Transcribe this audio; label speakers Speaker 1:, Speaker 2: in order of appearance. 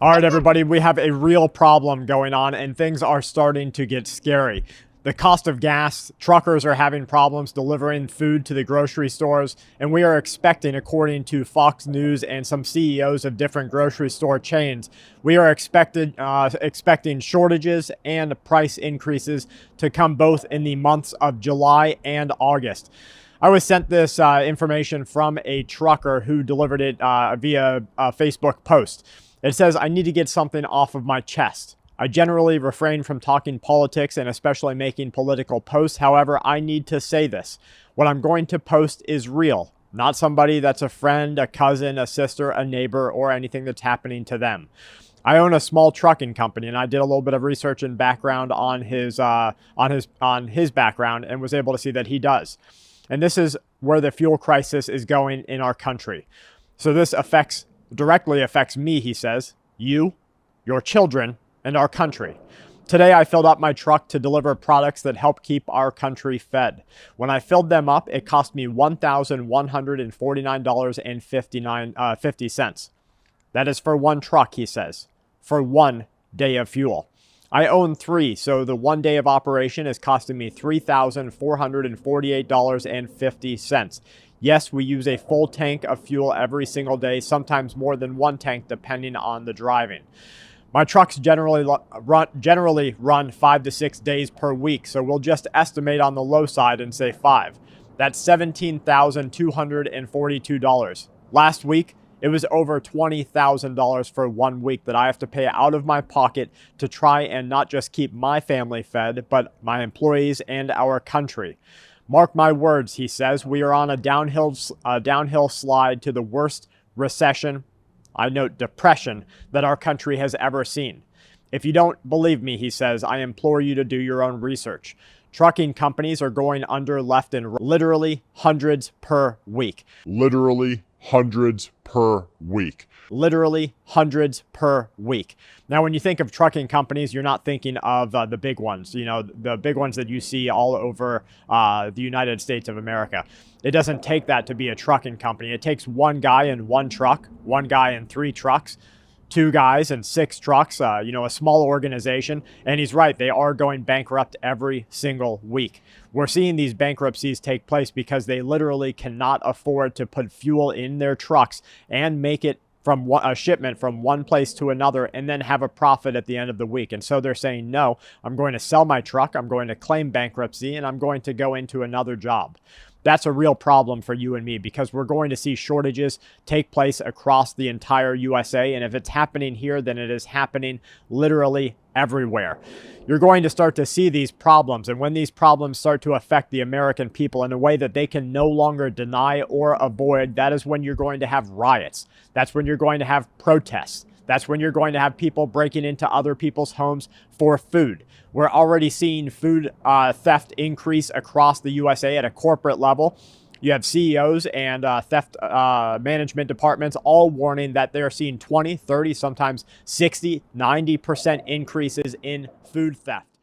Speaker 1: All right, everybody, we have a real problem going on and things are starting to get scary. The cost of gas, truckers are having problems delivering food to the grocery stores, and we are expecting, according to Fox News and some CEOs of different grocery store chains, we are expecting shortages and price increases to come both in the months of July and August. I was sent this information from a trucker who delivered it via a Facebook post. It says, "I need to get something off of my chest. I generally refrain from talking politics and especially making political posts. However, I need to say this. What I'm going to post is real, not somebody that's a friend, a cousin, a sister, a neighbor, or anything that's happening to them. I own a small trucking company, and I did a little bit of research and background on his background and was able to see that he does. And this is where the fuel crisis is going in our country. So this directly affects me," he says, "you, your children, and our country. Today, I filled up my truck to deliver products that help keep our country fed. When I filled them up, it cost me $1,149.50. That is for one truck," he says, "for 1 day of fuel. I own 3, so the 1 day of operation is costing me $3,448.50. Yes, we use a full tank of fuel every single day, sometimes more than one tank depending on the driving. My trucks generally run 5 to 6 days per week, so we'll just estimate on the low side and say 5. That's $17,242. Last week, it was over $20,000 for 1 week that I have to pay out of my pocket to try and not just keep my family fed, but my employees and our country. Mark my words," he says, "we are on a downhill slide to the worst recession, I note depression, that our country has ever seen. If you don't believe me," he says, "I implore you to do your own research. Trucking companies are going under left and right, literally hundreds per week."
Speaker 2: Literally hundreds per week.
Speaker 1: Literally hundreds per week. Now, when you think of trucking companies, you're not thinking of the big ones, you know, the big ones that you see all over the United States of America. It doesn't take that to be a trucking company. It takes one guy in one truck, one guy in 3 trucks, 2 guys and 6 trucks, a small organization. And he's right, they are going bankrupt every single week. We're seeing these bankruptcies take place because they literally cannot afford to put fuel in their trucks and make it from a shipment from one place to another and then have a profit at the end of the week. And so they're saying, no, I'm going to sell my truck, I'm going to claim bankruptcy, and I'm going to go into another job. That's a real problem for you and me because we're going to see shortages take place across the entire USA. And if it's happening here, then it is happening literally everywhere. You're going to start to see these problems. And when these problems start to affect the American people in a way that they can no longer deny or avoid, that is when you're going to have riots. That's when you're going to have protests. That's when you're going to have people breaking into other people's homes for food. We're already seeing food theft increase across the USA at a corporate level. You have CEOs and theft management departments all warning that they're seeing 20, 30, sometimes 60, 90% increases in food theft.